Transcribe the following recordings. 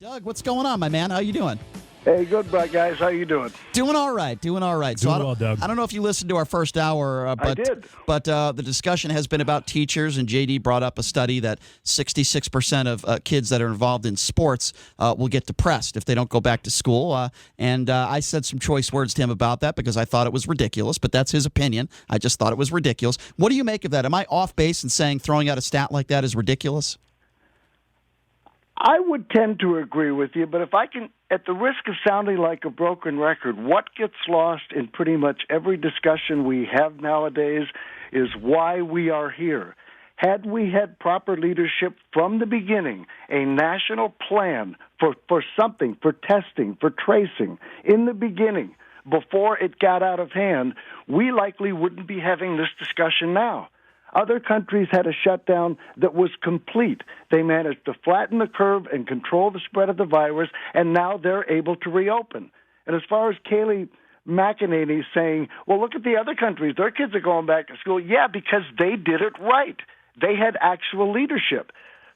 Doug, what's going on, my man? How you doing? Hey, good, guys. How you doing? Doing all right. Doing well, Doug. I don't know if you listened to our first hour, but I did. But the discussion has been about teachers, and JD brought up a study that 66% of kids that are involved in sports will get depressed if they don't go back to school. And I said some choice words to him about that because I thought it was ridiculous, but that's his opinion. I just thought it was ridiculous. What do you make of that? Am I off base in saying throwing out a stat like that is ridiculous? I would tend to agree with you, but if I can, at the risk of sounding like a broken record, what gets lost in pretty much every discussion we have nowadays is why we are here. Had we had proper leadership from the beginning, a national plan for something, for testing, for tracing, in the beginning, before it got out of hand, we likely wouldn't be having this discussion now. Other countries had a shutdown that was complete. They managed to flatten the curve and control the spread of the virus, and now they're able to reopen. And as far as Kayleigh McEnany saying, well, look at the other countries. Their kids are going back to school. Yeah, because they did it right. They had actual leadership.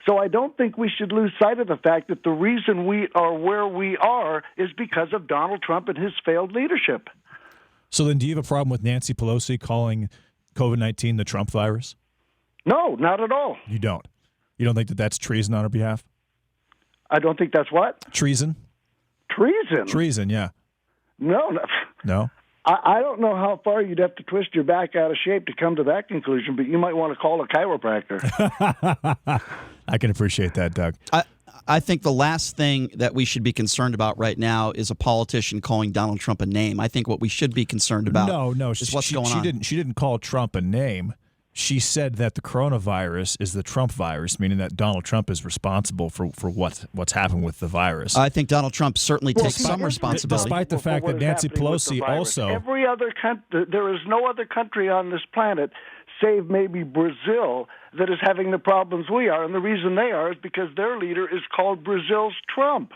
So I don't think we should lose sight of the fact that the reason we are where we are is because of Donald Trump and his failed leadership. So then do you have a problem with Nancy Pelosi calling COVID-19 the Trump virus? No, not at all. You don't? You don't think that that's treason on her behalf? I don't think that's what? Treason? Treason? Treason, yeah. No. No? I don't know how far you'd have to twist your back out of shape to come to that conclusion, but you might want to call a chiropractor. I can appreciate that, Doug. I think the last thing that we should be concerned about right now is a politician calling Donald Trump a name. I think what we should be concerned about is what's going on. She didn't call Trump a name. She said that the coronavirus is the Trump virus, meaning that Donald Trump is responsible for what's happened with the virus. I think Donald Trump certainly takes some responsibility. Despite the fact that Nancy Pelosi also... Every other country, there is no other country on this planet, save maybe Brazil, that is having the problems we are. And the reason they are is because their leader is called Brazil's Trump.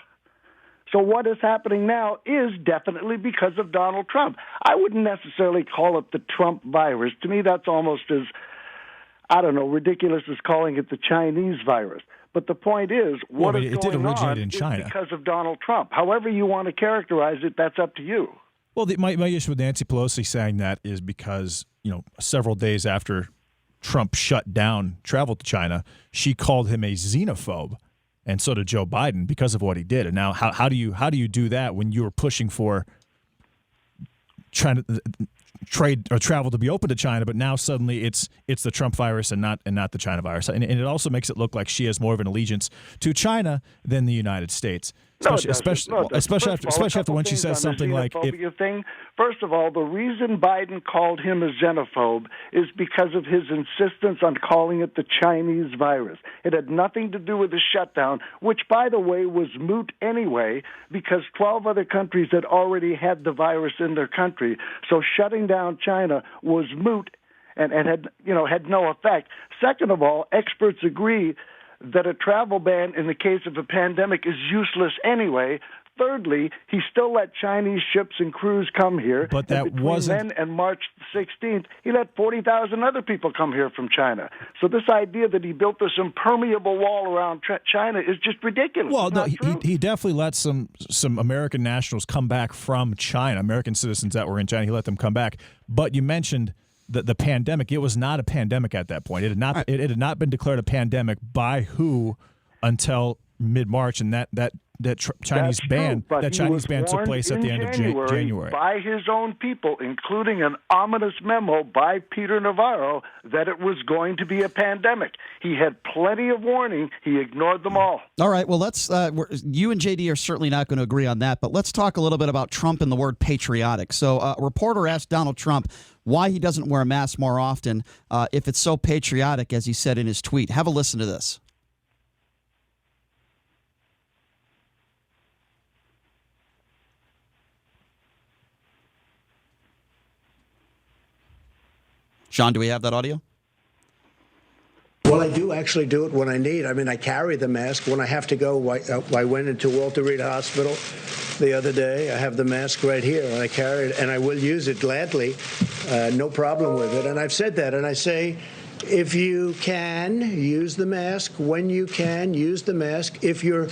So what is happening now is definitely because of Donald Trump. I wouldn't necessarily call it the Trump virus. To me, that's almost as, ridiculous as calling it the Chinese virus. But the point is, what is going on is because of Donald Trump. However you want to characterize it, that's up to you. Well, my issue with Nancy Pelosi saying that is because, several days after Trump shut down travel to China, she called him a xenophobe. And so did Joe Biden because of what he did. And now, how do you do that when you were pushing for China trade or travel to be open to China, but now suddenly it's the Trump virus and not the China virus? And it also makes it look like she has more of an allegiance to China than the United States. Especially after when she says something like First of all, the reason Biden called him a xenophobe is because of his insistence on calling it the Chinese virus. It had nothing to do with the shutdown, which, by the way, was moot anyway because 12 other countries had already had the virus in their country. So shutting down China was moot and had no effect. Second of all, experts agree that a travel ban in the case of a pandemic is useless anyway. Thirdly, he still let Chinese ships and crews come here. But that wasn't... then and March 16th, he let 40,000 other people come here from China. So this idea that he built this impermeable wall around China is just ridiculous. Well, no, he definitely let some American nationals come back from China, American citizens that were in China. He let them come back. But you mentioned the pandemic. It was not a pandemic at that point. It had not. It had not been declared a pandemic by WHO until mid-March, and that Chinese ban took place at the end of January by his own people, including an ominous memo by Peter Navarro that it was going to be a pandemic. He had plenty of warning. He ignored them all. All right. Well, let's. You and JD are certainly not going to agree on that, but let's talk a little bit about Trump and the word patriotic. So, a reporter asked Donald Trump why he doesn't wear a mask more often if it's so patriotic, as he said in his tweet. Have a listen to this. Sean, do we have that audio? Well, I do actually do it when I need. I mean, I carry the mask when I have to go. I went into Walter Reed Hospital the other day. I have the mask right here, and I carry it, and I will use it gladly. No problem with it. And I've said that, and I say, if you can, use the mask. When you can, use the mask. If you're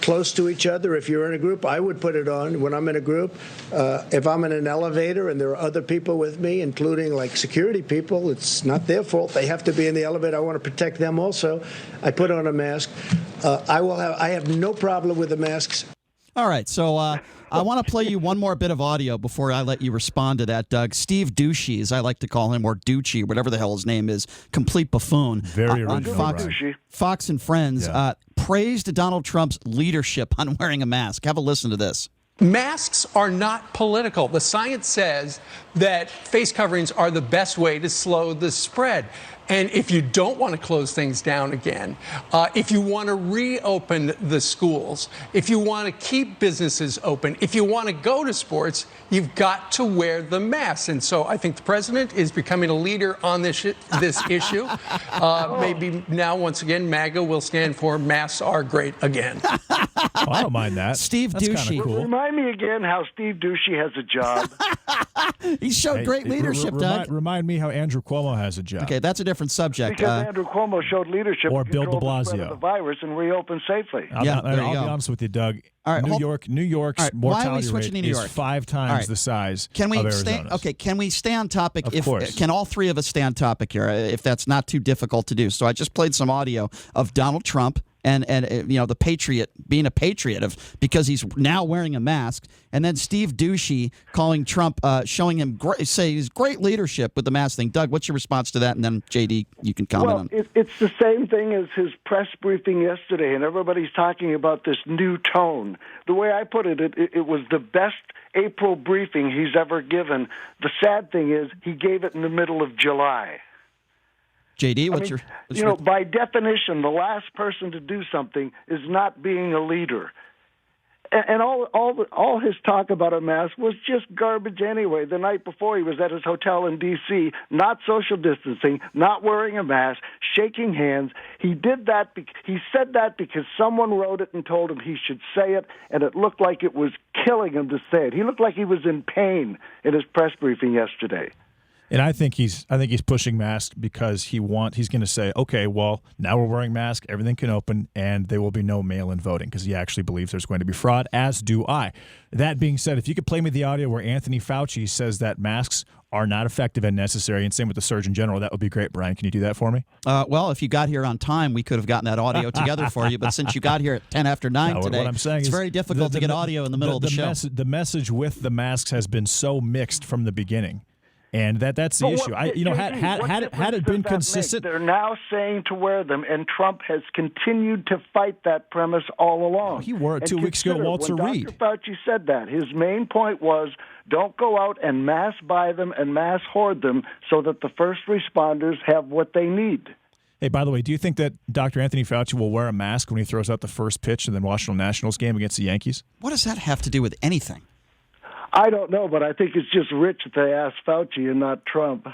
close to each other. If you're in a group, I would put it on when I'm in a group. If I'm in an elevator and there are other people with me, including like security people, it's not their fault. They have to be in the elevator. I want to protect them also. I put on a mask. I have no problem with the masks. All right, so I want to play you one more bit of audio before I let you respond to that, Doug. Steve Ducey, as I like to call him, or Ducey, whatever the hell his name is, complete buffoon. Very on original, Fox and Friends, praised Donald Trump's leadership on wearing a mask. Have a listen to this. Masks are not political. The science says that face coverings are the best way to slow the spread. And if you don't want to close things down again, if you want to reopen the schools, if you want to keep businesses open, if you want to go to sports, you've got to wear the mask. And so I think the president is becoming a leader on this issue. Maybe now, once again, MAGA will stand for masks are great again. Oh, I don't mind that. Steve Ducey. Cool. Remind me again how Steve Ducey has a job. He showed great leadership, Doug. Remind me how Andrew Cuomo has a job. Okay, that's a different subject. Because Andrew Cuomo showed leadership or to Bill de control the spread of Blasio. the virus and reopen safely. I'll be honest with you, Doug. All right, New York's all right, why are we mortality switching rate to New is York? 5 times the size Can we of stay? Arizona's. Okay, can we stay on topic? Of course. Can all three of us stay on topic here? If that's not too difficult to do. So I just played some audio of Donald Trump and the patriot being a patriot because he's now wearing a mask, and then Steve Ducey calling Trump, showing him he's great leadership with the mask thing. Doug, what's your response to that? And then JD, you can comment on. It's the same thing as his press briefing yesterday, and everybody's talking about this new tone. The way I put it, it was the best April briefing he's ever given. The sad thing is he gave it in the middle of July. JD, by definition, the last person to do something is not being a leader. And all his talk about a mask was just garbage anyway. The night before, he was at his hotel in D.C., not social distancing, not wearing a mask, shaking hands. He did that. He said that because someone wrote it and told him he should say it, and it looked like it was killing him to say it. He looked like he was in pain in his press briefing yesterday. And I think he's pushing masks because he's going to say, okay, well, now we're wearing masks, everything can open, and there will be no mail-in voting because he actually believes there's going to be fraud, as do I. That being said, if you could play me the audio where Anthony Fauci says that masks are not effective and necessary, and same with the Surgeon General, that would be great. Brian, can you do that for me? Well, if you got here on time, we could have gotten that audio together for you. But since you got here at 10 after 9 today, what I'm saying it's very difficult to get audio in the middle of the show. The message with the masks has been so mixed from the beginning. And that's the issue. Had it been consistent, they're now saying to wear them, and Trump has continued to fight that premise all along. He wore it 2 weeks ago, Walter Reed. Dr. Fauci said that. His main point was, don't go out and mass buy them and mass hoard them so that the first responders have what they need. Hey, by the way, do you think that Dr. Anthony Fauci will wear a mask when he throws out the first pitch in the Washington Nationals game against the Yankees? What does that have to do with anything? I don't know, but I think it's just rich that they asked Fauci and not Trump.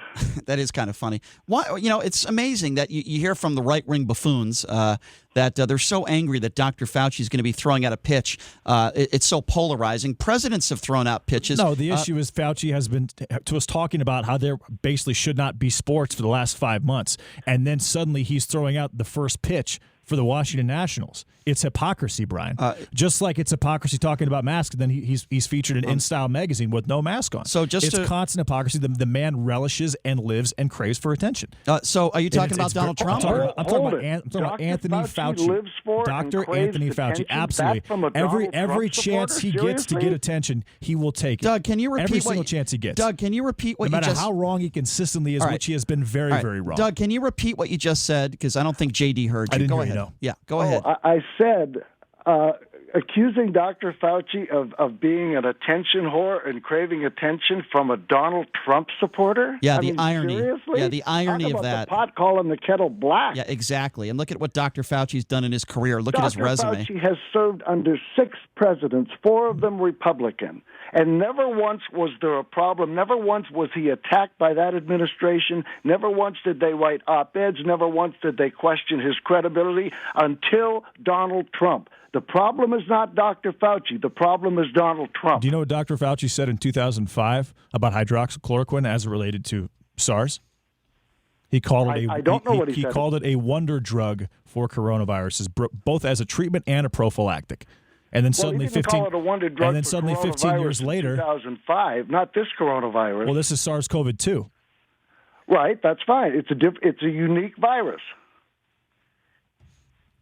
That is kind of funny. Why? It's amazing that you hear from the right-wing buffoons that they're so angry that Dr. Fauci is going to be throwing out a pitch. It's so polarizing. Presidents have thrown out pitches. No, the issue is Fauci has been to us talking about how there basically should not be sports for the last 5 months, and then suddenly he's throwing out the first pitch for the Washington Nationals. It's hypocrisy, Brian. Just like it's hypocrisy talking about masks, and then he's featured in InStyle magazine with no mask on. So it's constant hypocrisy. The man relishes and lives and craves for attention. So are you talking about Donald Trump? I'm talking about Anthony Fauci. Dr. Anthony Fauci. Absolutely. Every chance he gets to get attention, he will take it. Doug, can you repeat every single chance he gets? Doug, can you repeat what no you just? No matter how wrong he consistently is, which he has been very, very wrong. Doug, can you repeat what you just said? Because I don't think JD heard you. I didn't go hear ahead. You, no. Yeah, go ahead. I said accusing Dr. Fauci of being an attention whore and craving attention from a Donald Trump supporter? Yeah, the irony. Seriously? Yeah, the irony Talk of about that. The pot calling the kettle black. Yeah, exactly. And look at what Dr. Fauci's done in his career. Look at his resume. Dr. Fauci has served under 6 presidents, 4 of them Republican. And never once was there a problem. Never once was he attacked by that administration. Never once did they write op-eds. Never once did they question his credibility until Donald Trump. The problem is not Dr. Fauci. The problem is Donald Trump. Do you know what Dr. Fauci said in 2005 about hydroxychloroquine as it related to SARS? He called it I don't know what he said. He called it a wonder drug for coronavirus, both as a treatment and a prophylactic. And then suddenly, he didn't 15 call it a wonder drug and then for suddenly 15 years coronavirus in later, 2005, not this coronavirus. well, this is SARS-CoV-2. Right, that's fine. It's a unique virus.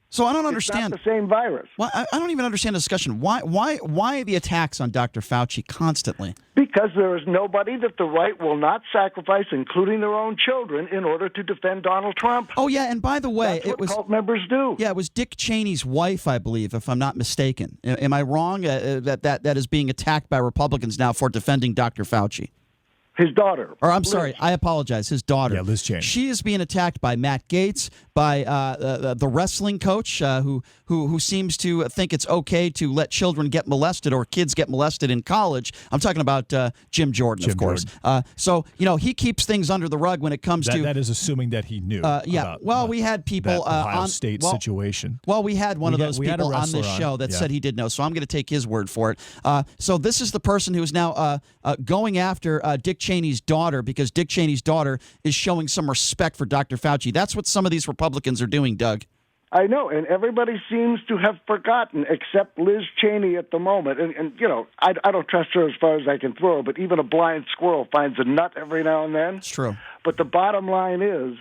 So I don't understand. It's not the same virus. Well, I don't even understand the discussion. Why the attacks on Dr. Fauci constantly? Because there is nobody that the right will not sacrifice, including their own children, in order to defend Donald Trump. Oh yeah, and by the way, That's what cult members do. Yeah, it was Dick Cheney's wife, I believe, if I'm not mistaken. Am I wrong? That is being attacked by Republicans now for defending Dr. Fauci. His daughter. Or I'm sorry, I apologize. His daughter. Yeah, Liz Cheney. She is being attacked by Matt Gaetz, by the wrestling coach who seems to think it's okay to let children get molested or kids get molested in college. I'm talking about Jim Jordan, of course. So he keeps things under the rug when it comes to that is assuming that he knew. Yeah. Well, we had people that Ohio on State situation. Well, we had one of those people on this wrestler show that said he did know, so I'm going to take his word for it. So this is the person who is now going after Dick Cheney's daughter because Dick Cheney's daughter is showing some respect for Dr. Fauci. That's what some of these Republicans are doing, Doug. I know, and everybody seems to have forgotten, except Liz Cheney at the moment. And I don't trust her as far as I can throw her, but even a blind squirrel finds a nut every now and then. It's true. But the bottom line is,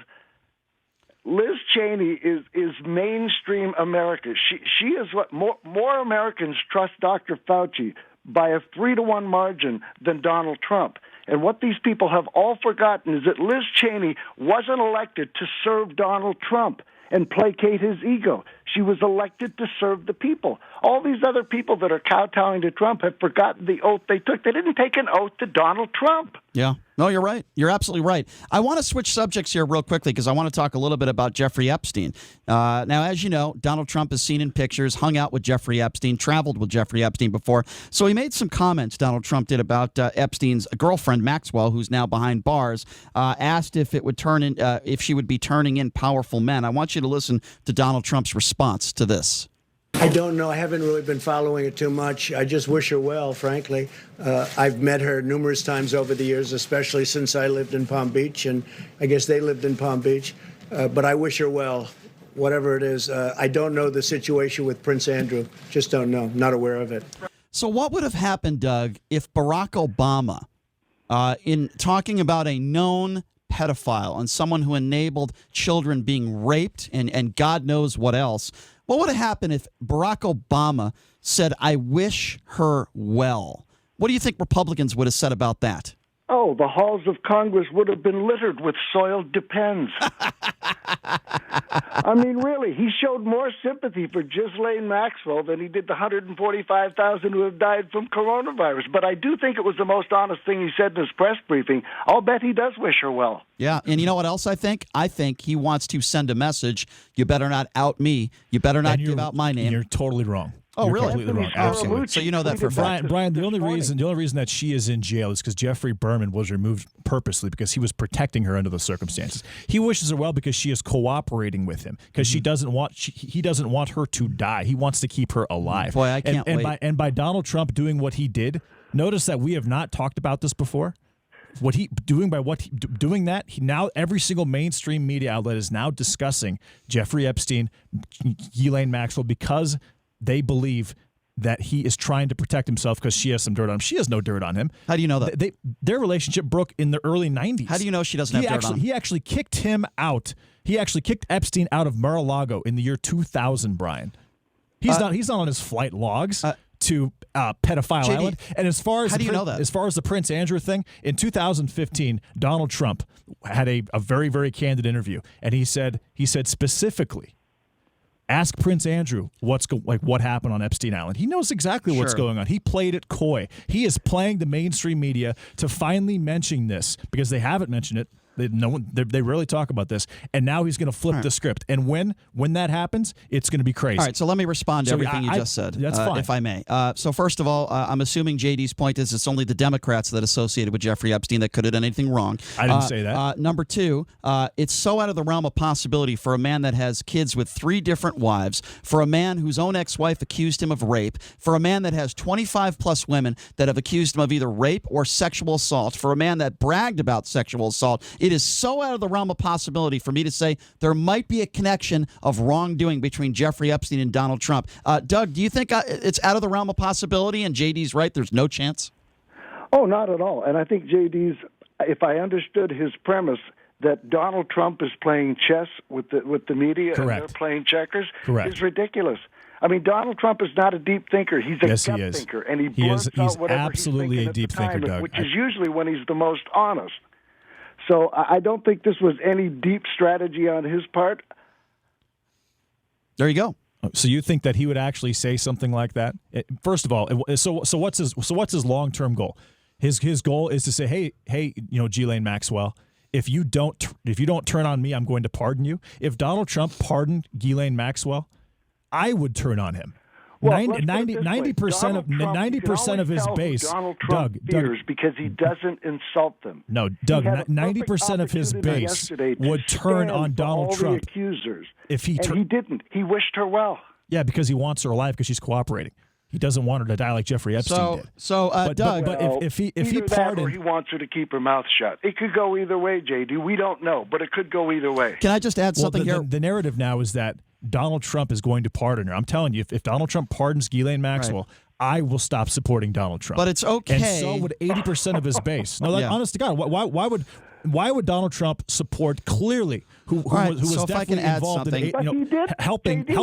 Liz Cheney is mainstream America. She is what more Americans trust Dr. Fauci by a 3-to-1 margin than Donald Trump. And what these people have all forgotten is that Liz Cheney wasn't elected to serve Donald Trump and placate his ego. She was elected to serve the people. All these other people that are kowtowing to Trump have forgotten the oath they took. They didn't take an oath to Donald Trump. Yeah. No, you're right. You're absolutely right. I want to switch subjects here real quickly because I want to talk a little bit about Jeffrey Epstein. Now, as you know, Donald Trump is seen in pictures, hung out with Jeffrey Epstein, traveled with Jeffrey Epstein before. So he made some comments, Donald Trump did, about Epstein's girlfriend, Maxwell, who's now behind bars, asked if it would if she would be turning in powerful men. I want you to listen to Donald Trump's response to this. I don't know. I haven't really been following it too much. I just wish her well, frankly. I've met her numerous times over the years, especially since I lived in Palm Beach, and I guess they lived in Palm Beach. But I wish her well, whatever it is. I don't know the situation with Prince Andrew. Just don't know. Not aware of it. So what would have happened, Doug, if Barack Obama, in talking about a known pedophile and someone who enabled children being raped and God knows what else, what would have happened if Barack Obama said, "I wish her well"? What do you think Republicans would have said about that? Oh, the halls of Congress would have been littered with soiled Depends. I mean, really, he showed more sympathy for Ghislaine Maxwell than he did the 145,000 who have died from coronavirus. But I do think it was the most honest thing he said in his press briefing. I'll bet he does wish her well. Yeah, and you know what else I think? I think he wants to send a message. You better not out me. You better not give out my name. You're totally wrong. Oh, You're really? completely wrong. Absolutely. So you know that for a fact. Brian, the only reason that she is in jail is because Jeffrey Berman was removed purposely because he was protecting her under those circumstances. He wishes her well because she is cooperating with him because he doesn't want her to die. He wants to keep her alive. Boy, I can't wait. And by Donald Trump doing what he did, notice that we have not talked about this before. Doing that, now every single mainstream media outlet is now discussing Jeffrey Epstein, Ghislaine Maxwell, because they believe that he is trying to protect himself because she has some dirt on him. She has no dirt on him. How do you know that? Their relationship broke in the early 90s. How do you know she doesn't have dirt on him? He actually kicked him out. He actually kicked Epstein out of Mar-a-Lago in the year 2000, Brian. He's not on his flight logs to Pedophile JD, Island. And as far as how do you know that? As far as the Prince Andrew thing, in 2015, Donald Trump had a very, very candid interview, and he said specifically, ask Prince Andrew what happened on Epstein Island. He knows exactly what's going on. He played it coy. He is playing the mainstream media to finally mention this because they haven't mentioned it. They rarely talk about this, and now he's going to flip the script. And when that happens, it's going to be crazy. All right, so let me respond to everything you just said, that's fine. if I may. So first of all, I'm assuming JD's point is it's only the Democrats that associated with Jeffrey Epstein that could have done anything wrong. I didn't say that. Number two, it's so out of the realm of possibility for a man that has kids with 3 different wives, for a man whose own ex-wife accused him of rape, for a man that has 25-plus women that have accused him of either rape or sexual assault, for a man that bragged about sexual assault. It is so out of the realm of possibility for me to say there might be a connection of wrongdoing between Jeffrey Epstein and Donald Trump. Doug, do you think it's out of the realm of possibility and JD's right? There's no chance? Oh, not at all. And I think JD's, if I understood his premise, that Donald Trump is playing chess with the media Correct. and they're playing checkers, Correct. is ridiculous. I mean, Donald Trump is not a deep thinker. He's a Yes, gut he is. thinker, and he Is. blurts He's out whatever absolutely he's a deep thinking at the thinker, time, Doug. which is usually when he's the most honest. So I don't think this was any deep strategy on his part. There you go. So you think that he would actually say something like that? First of all, so what's his long-term goal? His goal is to say, hey, Ghislaine Maxwell, if you don't turn on me, I'm going to pardon you. If Donald Trump pardoned Ghislaine Maxwell, I would turn on him. Well, 90% of his base, Donald Trump fears because he doesn't insult them. No, Doug, 90% of his base would turn on Donald Trump. The accusers. If he he didn't. He wished her well. Yeah, because he wants her alive because she's cooperating. He doesn't want her to die like Jeffrey Epstein did. Doug, but if he pardoned, or he wants her to keep her mouth shut. It could go either way, JD. We don't know, but it could go either way. Can I just add something here? The narrative now is that Donald Trump is going to pardon her. I'm telling you, if Donald Trump pardons Ghislaine Maxwell, I will stop supporting Donald Trump. But it's okay. And so would 80% of his base. No, honest to God, why would Donald Trump support Clearly who was definitely involved in helping He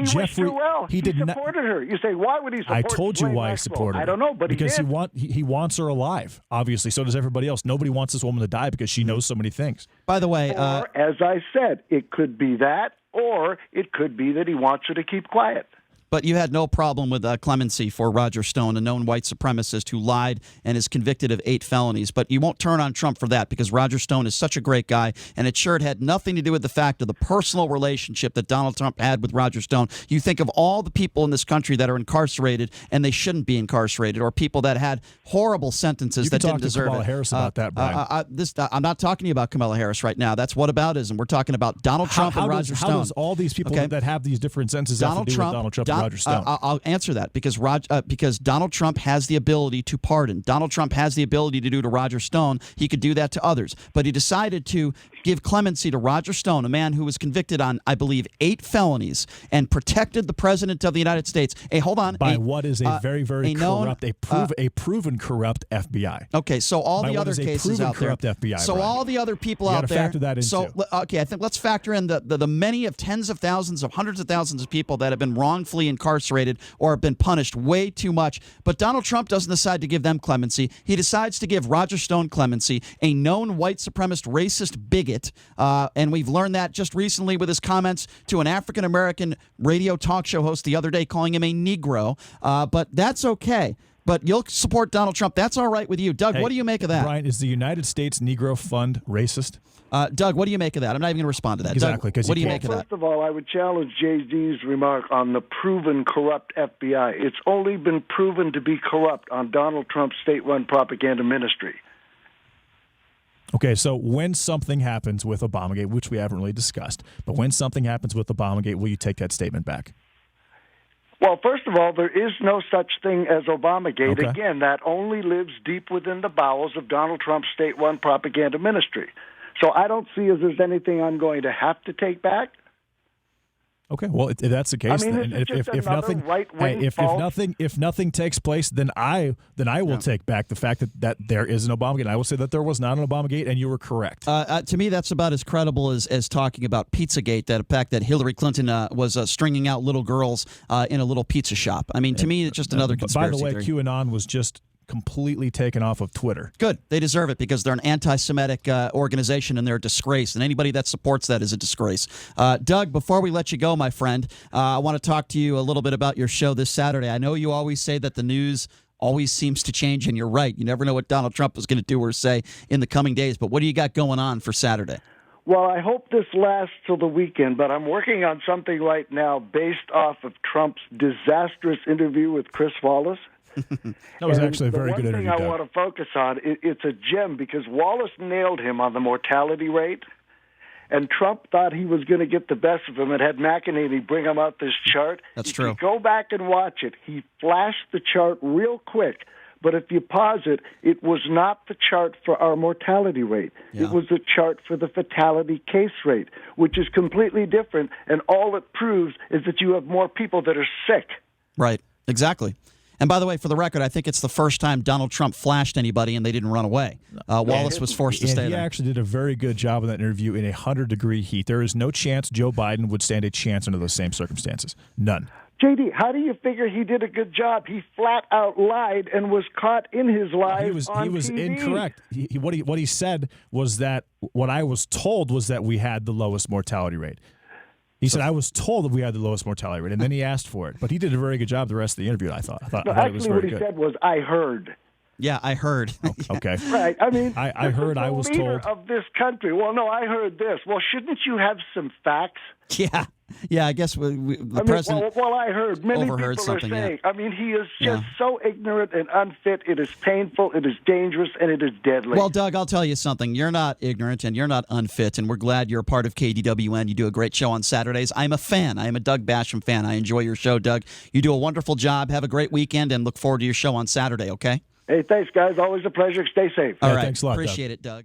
Jeffrey? Wished her well. He supported her. You say, why would he support her? I told you why he supported her. I don't know, but because he did. he wants her alive. Obviously, so does everybody else. Nobody wants this woman to die because she knows so many things. By the way, or, as I said, it could be that, or it could be that he wants her to keep quiet. But you had no problem with clemency for Roger Stone, a known white supremacist who lied and is convicted of 8 felonies. But you won't turn on Trump for that because Roger Stone is such a great guy, and it had nothing to do with the fact of the personal relationship that Donald Trump had with Roger Stone. You think of all the people in this country that are incarcerated and they shouldn't be incarcerated, or people that had horrible sentences that didn't deserve Kamala it. Harris about that, Brian. I'm not talking to you about Kamala Harris right now. That's whataboutism. We're talking about Donald Trump and Roger Stone. How does all these people that have these different sentences have to do with Donald Trump and Roger Stone? I'll answer that because Donald Trump has the ability to pardon. Donald Trump has the ability to do to Roger Stone. He could do that to others. But he decided to give clemency to Roger Stone, a man who was convicted on, I believe, 8 felonies and protected the president of the United States. Hey, hold on. By what is a very, very corrupt, a proven corrupt FBI. Okay, so all the other cases out there. FBI, so Brian. all the other people out there. Factor that into. So okay, I think let's factor in the many of tens of thousands of hundreds of thousands of people that have been wrongfully incarcerated or have been punished way too much. But Donald Trump doesn't decide to give them clemency. He decides to give Roger Stone clemency, a known white supremacist racist bigot. And we've learned that just recently with his comments to an African-American radio talk show host the other day, calling him a Negro. But that's okay. But you'll support Donald Trump. That's all right with you. Doug, what do you make of that? Brian, is the United States Negro Fund racist? Doug, what do you make of that? I'm not even going to respond to that. Exactly. Doug, what do you make of that? First of all, I would challenge JD's remark on the proven corrupt FBI. It's only been proven to be corrupt on Donald Trump's state-run propaganda ministry. Okay, so when something happens with Obamagate, which we haven't really discussed, but when something happens with Obamagate, will you take that statement back? Well, first of all, there is no such thing as Obamagate. Okay. Again, that only lives deep within the bowels of Donald Trump's state-run propaganda ministry. So I don't see as there's anything I'm going to have to take back. Okay, well, if that's the case, I mean, then if nothing takes place, then I will take back the fact that there is an Obamagate. I will say that there was not an Obamagate, and you were correct. To me, that's about as credible as talking about Pizzagate, that fact that Hillary Clinton was stringing out little girls in a little pizza shop. I mean, to me, it's just another conspiracy theory. By the way, QAnon was just completely taken off of Twitter. Good. They deserve it because they're an anti-Semitic organization and they're a disgrace. And anybody that supports that is a disgrace. Doug, before we let you go, my friend, I want to talk to you a little bit about your show this Saturday. I know you always say that the news always seems to change, and you're right. You never know what Donald Trump is going to do or say in the coming days. But what do you got going on for Saturday? Well, I hope this lasts till the weekend, but I'm working on something right now based off of Trump's disastrous interview with Chris Wallace. That was actually a very good interview. The one thing I want to focus on, it's a gem because Wallace nailed him on the mortality rate, and Trump thought he was going to get the best of him and had McEnany bring him out this chart. That's true. Go back and watch it. He flashed the chart real quick, But if you pause it, it was not the chart for our mortality rate. Yeah. It was the chart for the fatality case rate, which is completely different. And all it proves is that you have more people that are sick. Right, exactly. And by the way, for the record, I think it's the first time Donald Trump flashed anybody and they didn't run away. Wallace was forced to stay he there. actually did a very good job in that interview in 100-degree heat. There is no chance Joe Biden would stand a chance under those same circumstances. None. JD, how do you figure he did a good job? He flat out lied and was caught in his lies on He was TV. incorrect. What he said was that what I was told was that we had the lowest mortality rate. He said, I was told that we had the lowest mortality rate, and then he asked for it. But he did a very good job the rest of the interview, I thought. No, I thought it was actually, very what he good. said was, I heard. Yeah, I heard. Okay. Right. I mean, I heard, the I was leader told. of this country. Well, no, I heard this. Well, shouldn't you have some facts? Yeah. I guess the president. Well, I heard many overheard people are something, saying. yeah. I mean, he is just so ignorant and unfit. It is painful. It is dangerous, and it is deadly. Well, Doug, I'll tell you something. You're not ignorant and you're not unfit, and we're glad you're a part of KDWN. You do a great show on Saturdays. I'm a fan. I am a Doug Basham fan. I enjoy your show, Doug. You do a wonderful job. Have a great weekend, and look forward to your show on Saturday, okay? Hey, thanks, guys. Always a pleasure. Stay safe. All right. Thanks a lot, Doug. Appreciate it, Doug.